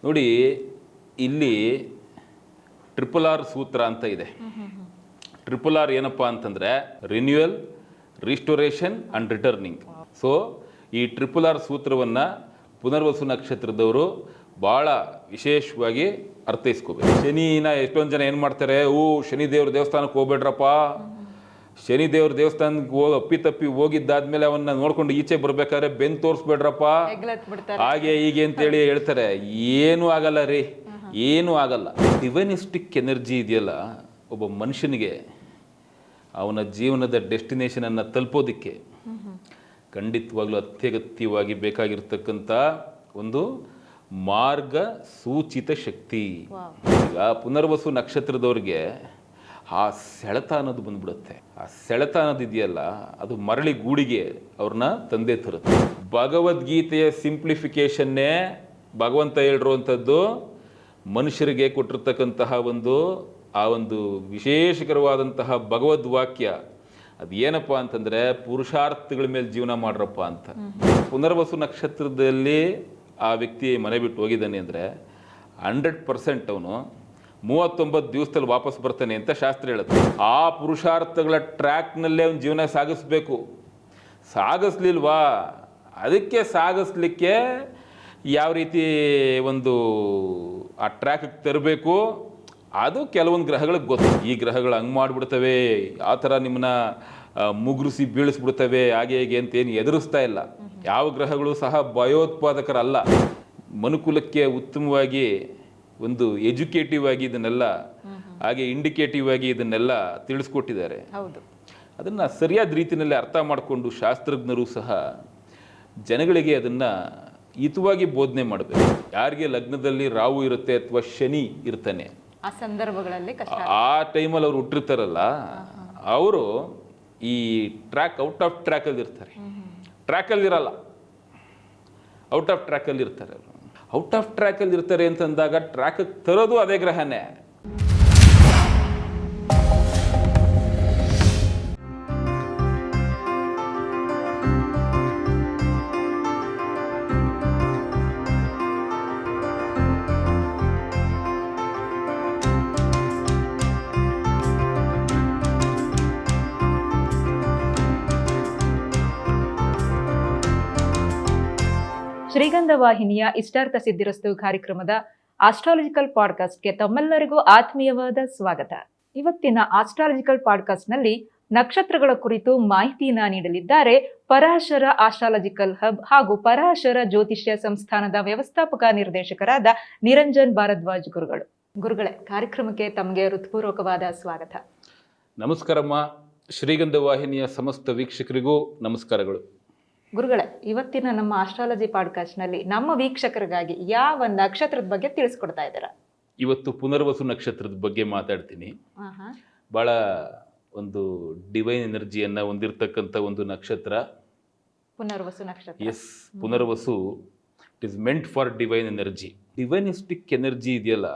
ನೋಡಿ, ಇಲ್ಲಿ RRR ಸೂತ್ರ ಅಂತ ಇದೆ. RRR ಏನಪ್ಪ ಅಂತಂದರೆ ರಿನ್ಯೂಯಲ್, ರಿಸ್ಟೋರೇಷನ್ ಆ್ಯಂಡ್ ರಿಟರ್ನಿಂಗ್. ಸೊ ಈ RRR ಸೂತ್ರವನ್ನು ಪುನರ್ವಸು ನಕ್ಷತ್ರದವರು ಭಾಳ ವಿಶೇಷವಾಗಿ ಅರ್ಥೈಸ್ಕೋಬೇಕು. ಶನಿನ ಎಷ್ಟೊಂದು ಜನ ಏನು ಮಾಡ್ತಾರೆ, ಶನಿ ದೇವ್ರ ದೇವಸ್ಥಾನಕ್ಕೆ ಹೋಗ್ಬೇಡ್ರಪ್ಪ, ಶನಿ ದೇವ್ರ ದೇವಸ್ಥಾನಕ್ಕೆ ಅಪ್ಪಿತಪ್ಪಿ ಹೋಗಿದ್ದಾದ್ಮೇಲೆ ಅವನ್ನ ನೋಡ್ಕೊಂಡು ಈಚೆ ಬರ್ಬೇಕಾದ್ರೆ ಬೆನ್ ತೋರಿಸ್ಬೇಡ್ರಪ್ಪ, ಹಾಗೆ ಹೀಗೆ ಅಂತೇಳಿ ಹೇಳ್ತಾರೆ. ಏನೂ ಆಗಲ್ಲ ರೀ, ಏನೂ ಆಗಲ್ಲ. ಡಿವೈನಿಸ್ಟಿಕ್ ಎನರ್ಜಿ ಇದೆಯಲ್ಲ, ಒಬ್ಬ ಮನುಷ್ಯನಿಗೆ ಅವನ ಜೀವನದ ಡೆಸ್ಟಿನೇಷನನ್ನು ತಲುಪೋದಕ್ಕೆ ಖಂಡಿತವಾಗ್ಲೂ ಅತ್ಯಗತ್ಯವಾಗಿ ಬೇಕಾಗಿರ್ತಕ್ಕಂಥ ಒಂದು ಮಾರ್ಗ ಸೂಚಿತ ಶಕ್ತಿ. ಈಗ ಪುನರ್ವಸು ನಕ್ಷತ್ರದವ್ರಿಗೆ ಆ ಸೆಳೆತ ಅನ್ನೋದು ಬಂದ್ಬಿಡುತ್ತೆ. ಆ ಸೆಳೆತ ಅನ್ನೋದು ಇದೆಯಲ್ಲ, ಅದು ಮರಳಿ ಗೂಡಿಗೆ ಅವ್ರನ್ನ ತಂದೆ ತರುತ್ತೆ. ಭಗವದ್ಗೀತೆಯ ಸಿಂಪ್ಲಿಫಿಕೇಶನ್ನೇ ಭಗವಂತ ಹೇಳಿರುವಂಥದ್ದು ಮನುಷ್ಯರಿಗೆ ಕೊಟ್ಟಿರ್ತಕ್ಕಂತಹ ಒಂದು ವಿಶೇಷಕರವಾದಂತಹ ಭಗವದ್ ವಾಕ್ಯ. ಅದು ಏನಪ್ಪ ಅಂತಂದರೆ ಪುರುಷಾರ್ಥಗಳ ಮೇಲೆ ಜೀವನ ಮಾಡ್ರಪ್ಪ ಅಂತ. ಪುನರ್ವಸು ನಕ್ಷತ್ರದಲ್ಲಿ ಆ ವ್ಯಕ್ತಿ ಮನೆ ಬಿಟ್ಟು ಹೋಗಿದ್ದಾನೆ ಅಂದರೆ 100% ಅವನು 39 ದಿವಸದಲ್ಲಿ ವಾಪಸ್ ಬರ್ತಾನೆ ಅಂತ ಶಾಸ್ತ್ರ ಹೇಳುತ್ತೆ. ಆ ಪುರುಷಾರ್ಥಗಳ ಟ್ರ್ಯಾಕ್ನಲ್ಲೇ ಅವನ ಜೀವನ ಸಾಗಿಸ್ಬೇಕು. ಸಾಗಿಸ್ಲಿಲ್ವಾ, ಅದಕ್ಕೆ ಸಾಗಿಸ್ಲಿಕ್ಕೆ ಯಾವ ರೀತಿ ಆ ಟ್ರ್ಯಾಕಿಗೆ ತರಬೇಕು ಅದು ಕೆಲವೊಂದು ಗ್ರಹಗಳಿಗೆ ಗೊತ್ತು. ಈ ಗ್ರಹಗಳು ಹಂಗೆ ಮಾಡಿಬಿಡ್ತವೆ, ಆ ಥರ ನಿಮ್ಮನ್ನ ಮುಗುರಿಸಿ ಬೀಳಿಸ್ಬಿಡ್ತವೆ, ಹಾಗೆ ಹೇಗೆ ಅಂತೇನು ಎದುರಿಸ್ತಾ ಇಲ್ಲ. ಯಾವ ಗ್ರಹಗಳು ಸಹ ಭಯೋತ್ಪಾದಕರಲ್ಲ. ಮನುಕುಲಕ್ಕೆ ಉತ್ತಮವಾಗಿ ಎಜುಕೇಟಿವ್ ಆಗಿ ಇದನ್ನೆಲ್ಲ, ಹಾಗೆ ಇಂಡಿಕೇಟಿವ್ ಆಗಿ ಇದನ್ನೆಲ್ಲ ತಿಳಿಸ್ಕೊಟ್ಟಿದ್ದಾರೆ. ಅದನ್ನು ಸರಿಯಾದ ರೀತಿಯಲ್ಲಿ ಅರ್ಥ ಮಾಡಿಕೊಂಡು ಶಾಸ್ತ್ರಜ್ಞರು ಸಹ ಜನಗಳಿಗೆ ಅದನ್ನು ಹಿತವಾಗಿ ಬೋಧನೆ ಮಾಡಬೇಕು. ಯಾರಿಗೆ ಲಗ್ನದಲ್ಲಿ ರಾಹು ಇರುತ್ತೆ ಅಥವಾ ಶನಿ ಇರ್ತಾನೆ, ಆ ಸಂದರ್ಭಗಳಲ್ಲಿ ಆ ಟೈಮಲ್ಲಿ ಅವ್ರು ಹುಟ್ಟಿರ್ತಾರಲ್ಲ, ಅವರು ಈ ಟ್ರ್ಯಾಕ್ ಔಟ್ ಆಫ್ ಟ್ರ್ಯಾಕಲ್ಲಿ ಇರ್ತಾರೆ. ಟ್ರ್ಯಾಕಲ್ಲಿ ಇರಲ್ಲ, ಔಟ್ ಆಫ್ ಟ್ರ್ಯಾಕಲ್ಲಿ ಇರ್ತಾರೆ. ಔಟ್ ಆಫ್ ಟ್ರ್ಯಾಕಲ್ಲಿ ಇರ್ತಾರೆ ಅಂತಂದಾಗ ಟ್ರ್ಯಾಕಿಗೆ ತರೋದು ಅದೇ ಗ್ರಹನೇ. ಶ್ರೀಗಂಧ ವಾಹಿನಿಯ ಇಷ್ಟಾರ್ಥ ಸಿದ್ಧಿರಸ್ತು ಕಾರ್ಯಕ್ರಮದ ಆಸ್ಟ್ರಾಲಜಿಕಲ್ ಪಾಡ್ಕಾಸ್ಟ್ಗೆ ತಮ್ಮೆಲ್ಲರಿಗೂ ಆತ್ಮೀಯವಾದ ಸ್ವಾಗತ. ಇವತ್ತಿನ ಆಸ್ಟ್ರಾಲಜಿಕಲ್ ಪಾಡ್ಕಾಸ್ಟ್ನಲ್ಲಿ ನಕ್ಷತ್ರಗಳ ಕುರಿತು ಮಾಹಿತಿಯನ್ನ ನೀಡಲಿದ್ದಾರೆ ಪರಾಶರ ಆಸ್ಟ್ರಾಲಜಿಕಲ್ ಹಬ್ ಹಾಗೂ ಪರಾಶರ ಜ್ಯೋತಿಷ್ಯ ಸಂಸ್ಥಾನದ ವ್ಯವಸ್ಥಾಪಕ ನಿರ್ದೇಶಕರಾದ ನಿರಂಜನ್ ಭಾರದ್ವಾಜ್ ಗುರುಗಳು. ಗುರುಗಳೇ, ಕಾರ್ಯಕ್ರಮಕ್ಕೆ ತಮಗೆ ಹೃತ್ಪೂರ್ವಕವಾದ ಸ್ವಾಗತ. ನಮಸ್ಕಾರಮ್ಮ. ಶ್ರೀಗಂಧ ವಾಹಿನಿಯ ಸಮಸ್ತ ವೀಕ್ಷಕರಿಗೂ ನಮಸ್ಕಾರಗಳು. ಗುರುಗಳೇ, ಇವತ್ತಿನ ನಮ್ಮ ಆಸ್ಟ್ರಾಲಜಿ ಪಾಡ್ಕಾಸ್ಟ್ ನಲ್ಲಿ ನಮ್ಮ ವೀಕ್ಷಕರಿಗಾಗಿ ಯಾವ ನಕ್ಷತ್ರದ ಬಗ್ಗೆ ತಿಳಿಸ್ಕೊಡ್ತಾ ಇದ್ದೀರಾ? ಇವತ್ತು ಪುನರ್ವಸು ನಕ್ಷತ್ರದ ಬಗ್ಗೆ ಮಾತಾಡ್ತೀನಿ. ಬಹಳ ಡಿವೈನ್ ಎನರ್ಜಿಯನ್ನ ಹೊಂದಿರತಕ್ಕಂಥ ಒಂದು ನಕ್ಷತ್ರ ಪುನರ್ವಸು ನಕ್ಷತ್ರ. Yes, Punarvasu it is meant for divine energy. Divinistic energy ಇದೆಯಲ್ಲ,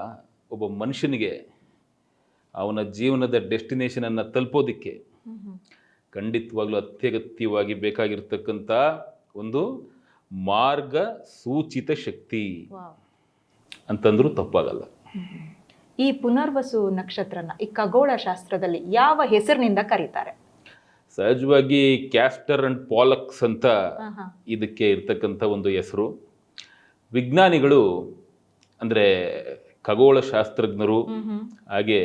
ಒಬ್ಬ ಮನುಷ್ಯನಿಗೆ ಅವನ ಜೀವನದ ಡೆಸ್ಟಿನೇಷನನ್ನು ತಲುಪೋದಕ್ಕೆ ಖಂಡಿತವಾಗ್ಲೂ ಅತ್ಯಗತ್ಯವಾಗಿ ಬೇಕಾಗಿರ್ತಕ್ಕಂಥ ಒಂದು ಮಾರ್ಗ ಸೂಚಿತ ಶಕ್ತಿ ಅಂತಂದ್ರೂ ತಪ್ಪಾಗಲ್ಲ. ಈ ಪುನರ್ವಸು ನಕ್ಷತ್ರನ ಈ ಖಗೋಳ ಶಾಸ್ತ್ರದಲ್ಲಿ ಯಾವ ಹೆಸರಿನಿಂದ ಕರೀತಾರೆ? ಸಹಜವಾಗಿ ಕ್ಯಾಸ್ಟರ್ ಅಂಡ್ ಪಾಲಕ್ಸ್ ಅಂತ ಇದಕ್ಕೆ ಇರ್ತಕ್ಕಂಥ ಒಂದು ಹೆಸರು. ವಿಜ್ಞಾನಿಗಳು ಅಂದರೆ ಖಗೋಳ ಶಾಸ್ತ್ರಜ್ಞರು, ಹಾಗೆ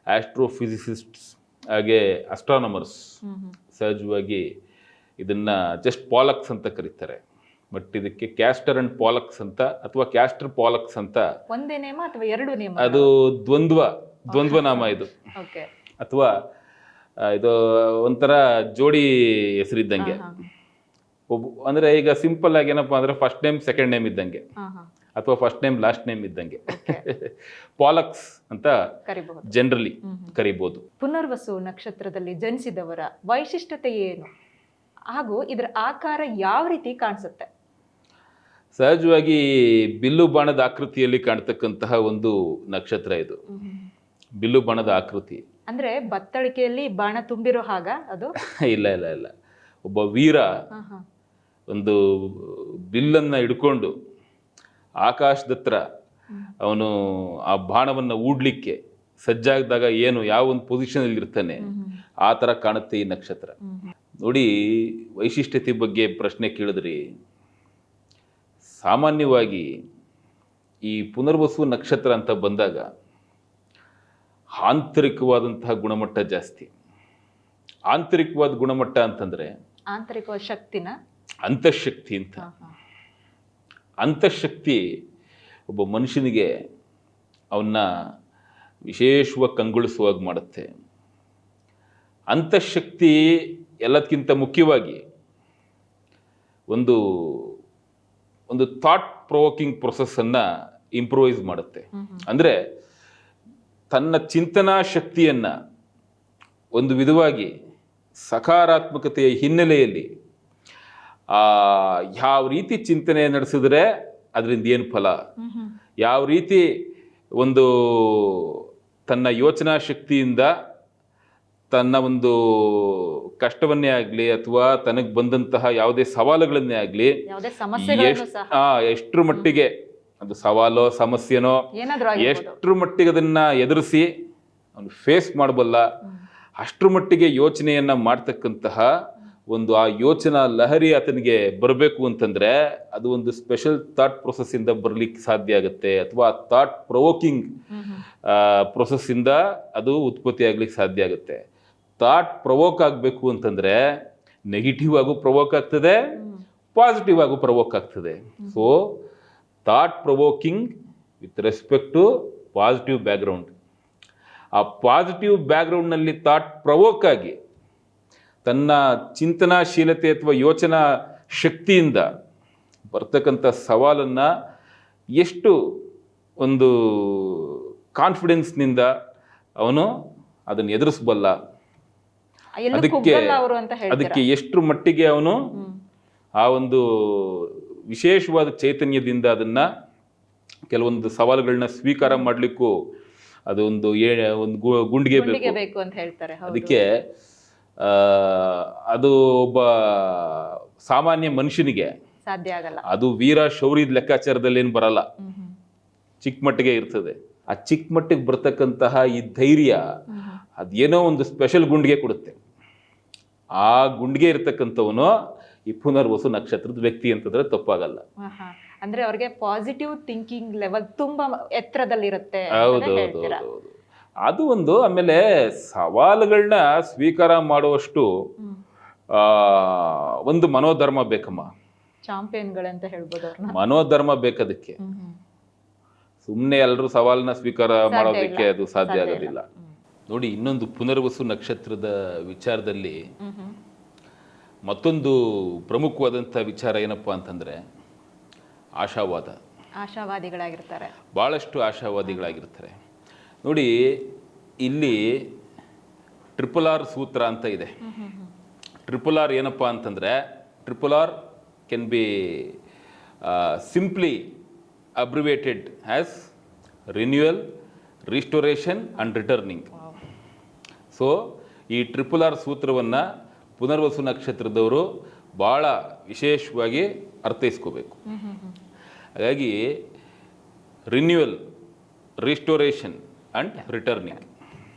ಆಸ್ಟ್ರೋಫಿಸಿಸಿಸ್ಟ್ಸ್, ಹಾಗೆ ಅಸ್ಟ್ರಾನಮರ್ಸ್ ಸಹಜವಾಗಿ ಇದನ್ನ ಜಸ್ಟ್ ಪಾಲಕ್ಸ್ ಅಂತ ಕರೀತಾರೆ. ಬಟ್ ಇದಕ್ಕೆ ಕ್ಯಾಸ್ಟರ್ ಅಂಡ್ ಪಾಲಕ್ಸ್ ಅಂತ ಅಥವಾ ಕ್ಯಾಸ್ಟರ್ ಪಾಲಕ್ಸ್ ಅಂತ ಒಂದೇ ನೇಮ ಅಥವಾ ಎರಡು ನೇಮ? ಅದು ದ್ವಂದ್ವ ನಾಮ ಇದು. ಅಥವಾ ಇದು ಒಂಥರ ಜೋಡಿ ಹೆಸರಿದ್ದಂಗೆ. ಅಂದ್ರೆ ಈಗ ಸಿಂಪಲ್ ಆಗಿ ಏನಪ್ಪಾ ಅಂದ್ರೆ ಫಸ್ಟ್ ನೇಮ್ ಸೆಕೆಂಡ್ ನೇಮ್ ಇದ್ದಂಗೆ, ಅಥವಾ ಫಸ್ಟ್ ನೇಮ್ ಲಾಸ್ಟ್ ನೇಮ್ ಇದ್ದಂಗೆ ಪಾಲಕ್ಸ್ ಅಂತ ಜನರಲಿ ಕರಿಬಹುದು. ಪುನರ್ವಸು ನಕ್ಷತ್ರದಲ್ಲಿ ಜನಿಸಿದವರ ವೈಶಿಷ್ಟ್ಯತೆ ಏನು ಹಾಗೂ ಇದರ ಆಕಾರ ಯಾವ ರೀತಿ ಕಾಣಿಸುತ್ತೆ? ಸಹಜವಾಗಿ ಬಿಲ್ಲು ಬಾಣದ ಆಕೃತಿಯಲ್ಲಿ ಕಾಣ್ತಕ್ಕಂತಹ ಒಂದು ನಕ್ಷತ್ರ ಇದು. ಬಿಲ್ಲು ಬಾಣದ ಆಕೃತಿ ಅಂದ್ರೆ ಬತ್ತಳಿಕೆಯಲ್ಲಿ ಬಾಣ ತುಂಬಿರೋ ಹಾಗ ಅದು? ಇಲ್ಲ ಇಲ್ಲ ಇಲ್ಲ, ಒಬ್ಬ ವೀರ ಒಂದು ಬಿಲ್ಲನ್ನ ಹಿಡ್ಕೊಂಡು ಆಕಾಶದತ್ರ ಅವನು ಆ ಬಾಣವನ್ನು ಹೂಡ್ಲಿಕ್ಕೆ ಸಜ್ಜಾಗದಾಗ ಏನು ಯಾವ ಒಂದು ಪೊಸಿಷನಲ್ಲಿ ಇರ್ತಾನೆ ಆ ಥರ ಕಾಣುತ್ತೆ ಈ ನಕ್ಷತ್ರ. ನೋಡಿ, ವೈಶಿಷ್ಟ್ಯತೆ ಬಗ್ಗೆ ಪ್ರಶ್ನೆ ಕೇಳಿದ್ರಿ. ಸಾಮಾನ್ಯವಾಗಿ ಈ ಪುನರ್ವಸು ನಕ್ಷತ್ರ ಅಂತ ಬಂದಾಗ ಆಂತರಿಕವಾದಂತಹ ಗುಣಮಟ್ಟ ಜಾಸ್ತಿ. ಆಂತರಿಕವಾದ ಗುಣಮಟ್ಟ ಅಂತಂದ್ರೆ ಆಂತರಿಕ ಶಕ್ತಿನ ಅಂತಃಶಕ್ತಿ ಅಂತ. ಅಂತಃಶಕ್ತಿ ಒಬ್ಬ ಮನುಷ್ಯನಿಗೆ ಅವನ್ನ ವಿಶೇಷವಾಗಿ ಕಂಗೊಳಿಸುವಾಗಿ ಮಾಡುತ್ತೆ. ಅಂತಃಶಕ್ತಿ ಎಲ್ಲದಕ್ಕಿಂತ ಮುಖ್ಯವಾಗಿ ಒಂದು ಒಂದು ಥಾಟ್ ಪ್ರೊವೋಕಿಂಗ್ ಪ್ರೊಸೆಸ್ಸನ್ನು ಇಂಪ್ರೂವೈಸ್ ಮಾಡುತ್ತೆ. ಅಂದರೆ ತನ್ನ ಚಿಂತನಾ ಶಕ್ತಿಯನ್ನು ಒಂದು ವಿಧವಾಗಿ ಸಕಾರಾತ್ಮಕತೆಯ ಹಿನ್ನೆಲೆಯಲ್ಲಿ ಯಾವ ರೀತಿ ಚಿಂತನೆ ನಡೆಸಿದ್ರೆ ಅದರಿಂದ ಏನು ಫಲ, ಯಾವ ರೀತಿ ಒಂದು ತನ್ನ ಯೋಚನಾ ಶಕ್ತಿಯಿಂದ ತನ್ನ ಒಂದು ಕಷ್ಟವನ್ನೇ ಆಗಲಿ ಅಥವಾ ತನಗೆ ಬಂದಂತಹ ಯಾವುದೇ ಸವಾಲುಗಳನ್ನೇ ಆಗಲಿ ಎಷ್ಟರ ಮಟ್ಟಿಗೆ ಅದು ಸವಾಲೋ ಸಮಸ್ಯೆನೋ ಎಷ್ಟರ ಮಟ್ಟಿಗೆ ಅದನ್ನ ಎದುರಿಸಿ ಅವನು ಫೇಸ್ ಮಾಡಬಲ್ಲ, ಅಷ್ಟರ ಮಟ್ಟಿಗೆ ಯೋಚನೆಯನ್ನ ಮಾಡ್ತಕ್ಕಂತಹ ಒಂದು ಆ ಯೋಚನಾ ಲಹರಿ ಆತನಿಗೆ ಬರಬೇಕು ಅಂತಂದ್ರೆ ಅದು ಒಂದು ಸ್ಪೆಷಲ್ ಥಾಟ್ ಪ್ರೊಸೆಸ್ ಇಂದ ಬರ್ಲಿಕ್ಕೆ ಸಾಧ್ಯ ಆಗುತ್ತೆ, ಅಥವಾ ಥಾಟ್ ಪ್ರೊವೋಕಿಂಗ್ ಪ್ರೊಸೆಸ್ ಇಂದ ಅದು ಉತ್ಪತ್ತಿ ಆಗ್ಲಿಕ್ಕೆ ಸಾಧ್ಯ ಆಗುತ್ತೆ. ಥಾಟ್ ಪ್ರೊವೋಕ್ ಆಗಬೇಕು ಅಂತಂದ್ರೆ ನೆಗೆಟಿವ್ ಆಗು ಪ್ರೊವೋಕ್ ಆಗ್ತದೆ, ಪಾಸಿಟಿವ್ ಆಗು ಪ್ರೊವೋಕ್ ಆಗ್ತದೆ. So thought provoking with respect to positive background. ಆ ಪಾಸಿಟಿವ್ ಬ್ಯಾಕ್ಗ್ರೌಂಡ್ನಲ್ಲಿ ಥಾಟ್ ಪ್ರೊವೋಕ್ ಆಗಿ ತನ್ನ ಚಿಂತನಾಶೀಲತೆ ಅಥವಾ ಯೋಚನಾ ಶಕ್ತಿಯಿಂದ ಬರ್ತಕ್ಕಂಥ ಸವಾಲನ್ನು ಎಷ್ಟು ಒಂದು ಕಾನ್ಫಿಡೆನ್ಸ್ನಿಂದ ಅವನು ಅದನ್ನು ಎದುರಿಸಬಲ್ಲ, ಅದಕ್ಕೆ ಎಷ್ಟು ಮಟ್ಟಿಗೆ ಅವನು ಆ ಒಂದು ವಿಶೇಷವಾದ ಚೈತನ್ಯದಿಂದ ಅದನ್ನ ಕೆಲವೊಂದು ಸವಾಲುಗಳನ್ನ ಸ್ವೀಕಾರ ಮಾಡ್ಲಿಕ್ಕೂ ಅದೊಂದು ಗುಂಡಿಗೆ ಬೇಕು ಅಂತ ಹೇಳ್ತಾರೆ. ಅದಕ್ಕೆ ಅದು ಒಬ್ಬ ಸಾಮಾನ್ಯ ಮನುಷ್ಯನಿಗೆ ಸಾಧ್ಯ ಆಗಲ್ಲ. ಅದು ವೀರ ಶೌರ್ಯದ ಲೆಕ್ಕಾಚಾರದಲ್ಲಿ ಏನು ಬರಲ್ಲ, ಚಿಕ್ಕ ಮಟ್ಟಿಗೆ ಇರ್ತದೆ. ಆ ಚಿಕ್ಕ ಮಟ್ಟಿಗೆ ಬರ್ತಕ್ಕಂತಹ ಈ ಧೈರ್ಯ ಅದೇನೋ ಒಂದು ಸ್ಪೆಷಲ್ ಗುಂಡಿಗೆ ಕೊಡುತ್ತೆ. ಆ ಗುಂಡಿಗೆ ಇರ್ತಕ್ಕಂಥವನು ಈ ಪುನರ್ವಸು ನಕ್ಷತ್ರದ ವ್ಯಕ್ತಿ ಅಂತಂದ್ರೆ ತಪ್ಪಾಗಲ್ಲ. ಅಂದ್ರೆ ಅವ್ರಿಗೆ ಪಾಸಿಟಿವ್ ಥಿಂಕಿಂಗ್ ಲೆವೆಲ್ ತುಂಬಾ ಎತ್ತರದಲ್ಲಿರುತ್ತೆ. ಹೌದೌದು, ಅದು ಒಂದು. ಆಮೇಲೆ ಸವಾಲುಗಳನ್ನ ಸ್ವೀಕಾರ ಮಾಡುವಷ್ಟು ಒಂದು ಮನೋಧರ್ಮ ಬೇಕಮ್ಮ. ಚಾಂಪಿಯನ್ಗಳಂತ ಹೇಳ್ಬೋದು. ಮನೋಧರ್ಮ ಬೇಕದಕ್ಕೆ. ಸುಮ್ಮನೆ ಎಲ್ಲರೂ ಸವಾಲನ್ನ ಸ್ವೀಕಾರ ಮಾಡೋದಕ್ಕೆ ಅದು ಸಾಧ್ಯ ಆಗೋದಿಲ್ಲ. ನೋಡಿ, ಇನ್ನೊಂದು ಪುನರ್ವಸು ನಕ್ಷತ್ರದ ವಿಚಾರದಲ್ಲಿ ಮತ್ತೊಂದು ಪ್ರಮುಖವಾದಂಥ ವಿಚಾರ ಏನಪ್ಪಾ ಅಂತಂದ್ರೆ ಆಶಾವಾದಿಗಳಾಗಿರ್ತಾರೆ. ಭಾಳಷ್ಟು ಆಶಾವಾದಿಗಳಾಗಿರ್ತಾರೆ. ನೋಡಿ, ಇಲ್ಲಿ RRR ಸೂತ್ರ ಅಂತ ಇದೆ. RRR ಏನಪ್ಪಾ ಅಂತಂದ್ರೆ RRR can be simply abbreviated as renewal, restoration and returning. So ಈ RRR ಸೂತ್ರವನ್ನು ಪುನರ್ವಸು ನಕ್ಷತ್ರದವರು ಭಾಳ ವಿಶೇಷವಾಗಿ ಅರ್ಥೈಸ್ಕೋಬೇಕು. ಹಾಗಾಗಿ ರಿನ್ಯೂವಲ್, ರಿಸ್ಟೋರೇಷನ್ ಅಂಡ್ ರಿಟರ್ನಿಂಗ್.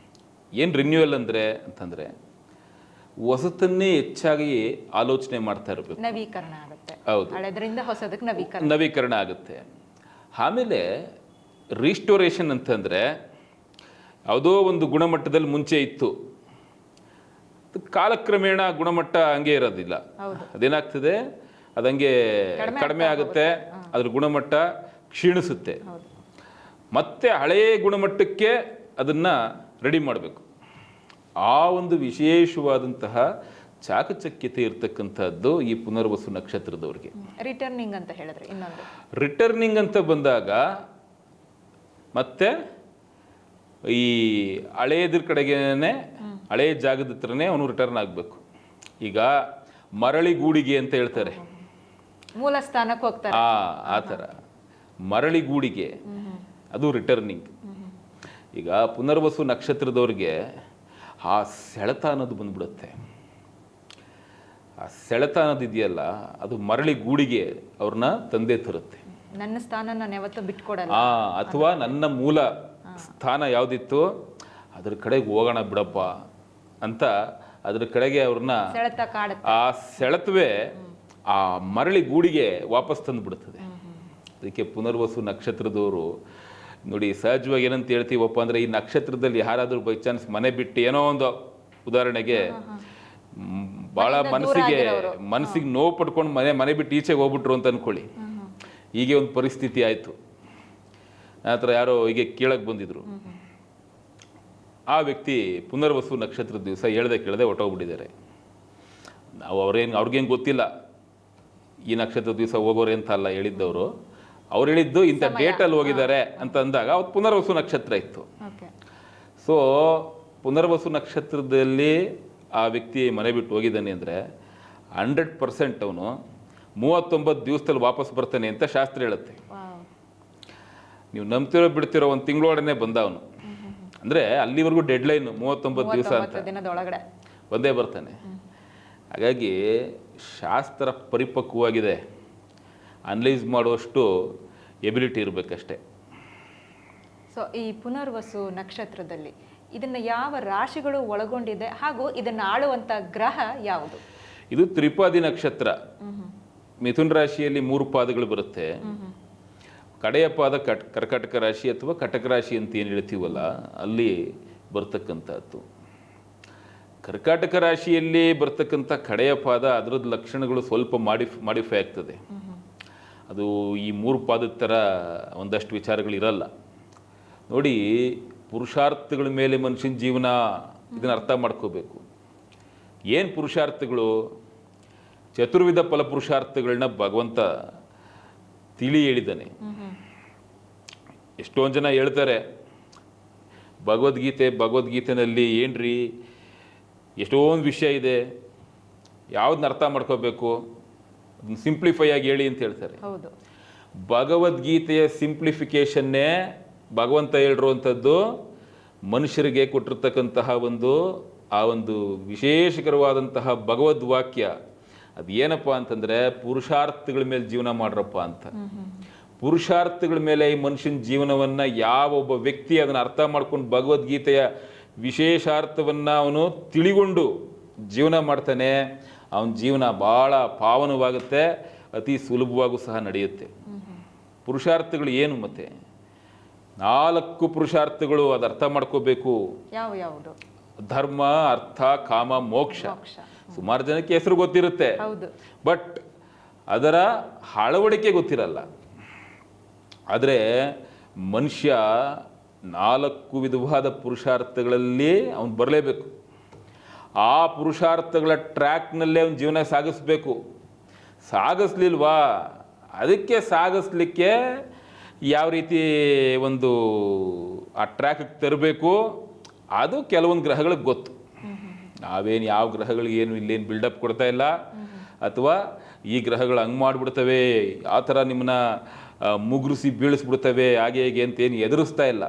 ಏನು ರಿನ್ಯೂವಲ್ ಅಂತಂದರೆ ಹೊಸತನ್ನೇ ಹೆಚ್ಚಾಗಿ ಆಲೋಚನೆ ಮಾಡ್ತಾ ಇರಬೇಕು. ನವೀಕರಣ ಆಗುತ್ತೆ. ಹೌದು, ಹಳೆದರಿಂದ ಹೊಸದಕ್ಕೆ ನವೀಕರಣ ಆಗುತ್ತೆ. ಆಮೇಲೆ ರಿಸ್ಟೋರೇಷನ್ ಅಂತಂದರೆ ಯಾವುದೋ ಒಂದು ಗುಣಮಟ್ಟದಲ್ಲಿ ಮುಂಚೆ ಇತ್ತು, ಕಾಲಕ್ರಮೇಣ ಗುಣಮಟ್ಟ ಹಂಗೆ ಇರೋದಿಲ್ಲ. ಅದೇನಾಗ್ತದೆ, ಅದಂಗೆ ಕಡಿಮೆ ಆಗುತ್ತೆ, ಅದ್ರ ಗುಣಮಟ್ಟ ಕ್ಷೀಣಿಸುತ್ತೆ. ಮತ್ತೆ ಹಳೆಯ ಗುಣಮಟ್ಟಕ್ಕೆ ಅದನ್ನ ರೆಡಿ ಮಾಡಬೇಕು. ಆ ಒಂದು ವಿಶೇಷವಾದಂತಹ ಚಾಕಚಕ್ಯತೆ ಇರ್ತಕ್ಕಂಥದ್ದು ಈ ಪುನರ್ವಸು ನಕ್ಷತ್ರದವ್ರಿಗೆ. ರಿಟರ್ನಿಂಗ್ ಅಂತ ಹೇಳಿದ್ರೆ ಇನ್ನೊಂದು, ರಿಟರ್ನಿಂಗ್ ಅಂತ ಬಂದಾಗ ಮತ್ತೆ ಈ ಹಳೆಯದ್ರ ಕಡೆಗೇನೆ, ಹಳೆಯ ಜಾಗದ ಹತ್ರನೇ ಅವನು ರಿಟರ್ನ್ ಆಗಬೇಕು. ಈಗ ಮರಳಿ ಗೂಡಿಗೆ ಅಂತ ಹೇಳ್ತಾರೆ, ಮೂಲ ಸ್ಥಾನಕ್ಕೆ ಹೋಗ್ತಾರೆ. ಆ ಥರ ಮರಳಿ ಗೂಡಿಗೆ ಅದು ರಿಟರ್ನಿಂಗ್. ಈಗ ಪುನರ್ವಸು ನಕ್ಷತ್ರದವ್ರಿಗೆ ಆ ಸೆಳೆತ ಅನ್ನೋದು ಬಂದ್ಬಿಡುತ್ತೆ. ಆ ಸೆಳೆತ ಅನ್ನೋದು ಇದೆಯಲ್ಲ, ಅದು ಮರಳಿ ಗೂಡಿಗೆ ಅವ್ರನ್ನ ತಂದೆ ತರುತ್ತೆ. ನನ್ನ ಸ್ಥಾನ ನಾನು ಯಾವತ್ತೂ ಬಿಟ್ಕೊಡಲ್ಲ. ಅಥವಾ ನನ್ನ ಮೂಲ ಸ್ಥಾನ ಯಾವುದಿತ್ತು ಅದ್ರ ಕಡೆಗೆ ಹೋಗೋಣ ಬಿಡಪ್ಪ ಅಂತ ಅದ್ರ ಕಡೆಗೆ ಅವ್ರನ್ನ ಸೆಳೆತ ಕಾಡುತ್ತೆ. ಆ ಸೆಳೆತವೇ ಆ ಮರಳಿ ಗೂಡಿಗೆ ವಾಪಸ್ ತಂದು ಬಿಡುತ್ತದೆ. ಅದಕ್ಕೆ ಪುನರ್ವಸು ನಕ್ಷತ್ರದವರು ನೋಡಿ, ಸಹಜವಾಗಿ ಏನಂತ ಹೇಳ್ತೀವಪ್ಪ ಅಂದರೆ, ಈ ನಕ್ಷತ್ರದಲ್ಲಿ ಯಾರಾದರೂ ಬೈ ಚಾನ್ಸ್ ಮನೆ ಬಿಟ್ಟು ಏನೋ ಒಂದು ಉದಾಹರಣೆಗೆ ಭಾಳ ಮನಸ್ಸಿಗೆ ನೋವು ಪಡ್ಕೊಂಡು ಮನೆ ಬಿಟ್ಟು ಈಚೆಗೆ ಹೋಗ್ಬಿಟ್ರು ಅಂತ ಅಂದ್ಕೊಳ್ಳಿ. ಹೀಗೆ ಒಂದು ಪರಿಸ್ಥಿತಿ ಆಯಿತು. ಆ ಥರ ಯಾರೋ ಹೀಗೆ ಕೇಳಕ್ಕೆ ಬಂದಿದ್ರು. ಆ ವ್ಯಕ್ತಿ ಪುನರ್ವಸು ನಕ್ಷತ್ರದ ದಿವಸ ಕೇಳದೆ ಹೊಟ್ಟೋಗ್ಬಿಟ್ಟಿದ್ದಾರೆ. ನಾವು ಅವ್ರಿಗೇನು ಗೊತ್ತಿಲ್ಲ ಈ ನಕ್ಷತ್ರದ ದಿವಸ ಹೋಗೋರೆ ಅಂತ ಅಲ್ಲ ಹೇಳಿದ್ದವರು. ಅವ್ರು ಹೇಳಿದ್ದು ಇಂಥ ಡೇಟಲ್ಲಿ ಹೋಗಿದ್ದಾರೆ ಅಂತ ಅಂದಾಗ ಅವತ್ತು ಪುನರ್ವಸು ನಕ್ಷತ್ರ ಇತ್ತು. ಸೊ ಪುನರ್ವಸು ನಕ್ಷತ್ರದಲ್ಲಿ ಆ ವ್ಯಕ್ತಿ ಮನೆ ಬಿಟ್ಟು ಹೋಗಿದ್ದಾನೆ ಅಂದರೆ 100% ಅವನು 39 ದಿವಸದಲ್ಲಿ ವಾಪಸ್ ಬರ್ತಾನೆ ಅಂತ ಶಾಸ್ತ್ರ ಹೇಳುತ್ತೆ. ನೀವು ನಂಬ್ತಿರೋ ಬಿಡ್ತಿರೋ ಒಂದು ತಿಂಗಳೊಡನೆ ಬಂದ ಅವನು. ಅಂದರೆ ಅಲ್ಲಿವರೆಗೂ ಡೆಡ್ಲೈನ್ 39 ದಿವಸ ಅಂತ ಬಂದೇ ಬರ್ತಾನೆ. ಹಾಗಾಗಿ ಶಾಸ್ತ್ರ ಪರಿಪಕ್ವವಾಗಿದೆ. ಅನಲೈಸ್ ಮಾಡುವಷ್ಟು ಎಬಿಲಿಟಿ ಇರಬೇಕಷ್ಟೆ. ಸೊ ಈ ಪುನರ್ವಸು ನಕ್ಷತ್ರದಲ್ಲಿ ಇದನ್ನು ಯಾವ ರಾಶಿಗಳು ಒಳಗೊಂಡಿದೆ ಹಾಗೂ ಇದನ್ನು ಆಳುವಂಥ ಗ್ರಹ ಯಾವುದು? ಇದು ತ್ರಿಪಾದಿ ನಕ್ಷತ್ರ. ಮಿಥುನ ರಾಶಿಯಲ್ಲಿ 3 ಪಾದಗಳು ಬರುತ್ತೆ. ಕಡೆಯ ಪಾದ ಕರ್ಕಾಟಕ ರಾಶಿ ಅಥವಾ ಕಟಕ ರಾಶಿ ಅಂತ ಏನು ಹೇಳ್ತೀವಲ್ಲ, ಅಲ್ಲಿ ಬರ್ತಕ್ಕಂಥದ್ದು. ಕರ್ಕಾಟಕ ರಾಶಿಯಲ್ಲಿ ಬರ್ತಕ್ಕಂಥ ಕಡೆಯ ಪಾದ ಅದರದ್ದು ಲಕ್ಷಣಗಳು ಸ್ವಲ್ಪ ಮಾಡಿಫೈ ಆಗ್ತದೆ. ಅದು ಈ 3 ಪಾದದ ಥರ ಒಂದಷ್ಟು ವಿಚಾರಗಳಿರಲ್ಲ. ನೋಡಿ, ಪುರುಷಾರ್ಥಗಳ ಮೇಲೆ ಮನುಷ್ಯನ ಜೀವನ, ಇದನ್ನು ಅರ್ಥ ಮಾಡ್ಕೋಬೇಕು. ಏನು ಪುರುಷಾರ್ಥಗಳು? ಚತುರ್ವಿಧ ಫಲಪುರುಷಾರ್ಥಗಳನ್ನ ಭಗವಂತ ತಿಳಿ ಹೇಳಿದ್ದಾನೆ. ಎಷ್ಟೊಂದು ಜನ ಹೇಳ್ತಾರೆ ಭಗವದ್ಗೀತೆನಲ್ಲಿ ಏನ್ರಿ ಎಷ್ಟೊಂದು ವಿಷಯ ಇದೆ, ಯಾವ್ದನ್ನ ಅರ್ಥ ಮಾಡ್ಕೋಬೇಕು, ಅದನ್ನ ಸಿಂಪ್ಲಿಫೈ ಆಗಿ ಹೇಳಿ ಅಂತ ಹೇಳ್ತಾರೆ. ಭಗವದ್ಗೀತೆಯ ಸಿಂಪ್ಲಿಫಿಕೇಶನ್ನೇ ಭಗವಂತ ಹೇಳಿರುವಂಥದ್ದು ಮನುಷ್ಯರಿಗೆ ಕೊಟ್ಟಿರ್ತಕ್ಕಂತಹ ಒಂದು ವಿಶೇಷಕರವಾದಂತಹ ಭಗವದ್ ವಾಕ್ಯ. ಅದು ಏನಪ್ಪ ಅಂತಂದರೆ, ಪುರುಷಾರ್ಥಗಳ ಮೇಲೆ ಜೀವನ ಮಾಡ್ರಪ್ಪ ಅಂತ. ಪುರುಷಾರ್ಥಗಳ ಮೇಲೆ ಈ ಮನುಷ್ಯನ ಜೀವನವನ್ನು ಯಾವೊಬ್ಬ ವ್ಯಕ್ತಿ ಅದನ್ನು ಅರ್ಥ ಮಾಡ್ಕೊಂಡು ಭಗವದ್ಗೀತೆಯ ವಿಶೇಷಾರ್ಥವನ್ನು ಅವನು ತಿಳಿಕೊಂಡು ಜೀವನ ಮಾಡ್ತಾನೆ, ಅವನ ಜೀವನ ಭಾಳ ಪಾವನವಾಗುತ್ತೆ, ಅತಿ ಸುಲಭವಾಗೂ ಸಹ ನಡೆಯುತ್ತೆ. ಪುರುಷಾರ್ಥಗಳು ಏನು? ಮತ್ತೆ 4 ಪುರುಷಾರ್ಥಗಳು, ಅದು ಅರ್ಥ ಮಾಡ್ಕೋಬೇಕು. ಯಾವುದು? ಧರ್ಮ, ಅರ್ಥ, ಕಾಮ, ಮೋಕ್ಷ. ಸುಮಾರು ಜನಕ್ಕೆ ಹೆಸರು ಗೊತ್ತಿರುತ್ತೆ, ಬಟ್ ಅದರ ಅಳವಡಿಕೆ ಗೊತ್ತಿರಲ್ಲ. ಆದರೆ ಮನುಷ್ಯ 4 ವಿಧವಾದ ಪುರುಷಾರ್ಥಗಳಲ್ಲಿ ಅವನು ಬರಲೇಬೇಕು. ಆ ಪುರುಷಾರ್ಥಗಳ ಟ್ರ್ಯಾಕ್ನಲ್ಲೇ ಅವನ ಜೀವನ ಸಾಗಿಸ್ಬೇಕು. ಸಾಗಿಸ್ಲಿಲ್ವಾ, ಅದಕ್ಕೆ ಸಾಗಿಸ್ಲಿಕ್ಕೆ ಯಾವ ರೀತಿ ಆ ಟ್ರ್ಯಾಕಿಗೆ ತರಬೇಕು ಅದು ಕೆಲವೊಂದು ಗ್ರಹಗಳಿಗೆ ಗೊತ್ತು. ನಾವೇನು ಯಾವ ಗ್ರಹಗಳಿಗೆ ಇಲ್ಲೇನು ಬಿಲ್ಡಪ್ ಕೊಡ್ತಾ ಇಲ್ಲ, ಅಥವಾ ಈ ಗ್ರಹಗಳು ಹಂಗೆ ಮಾಡಿಬಿಡ್ತವೆ, ಆ ಥರ ನಿಮ್ಮನ್ನ ಮುಗುರಿಸಿ ಬೀಳಿಸ್ಬಿಡ್ತವೆ, ಹಾಗೆ ಹೇಗೆ ಅಂತೇನು ಎದುರಿಸ್ತಾ ಇಲ್ಲ.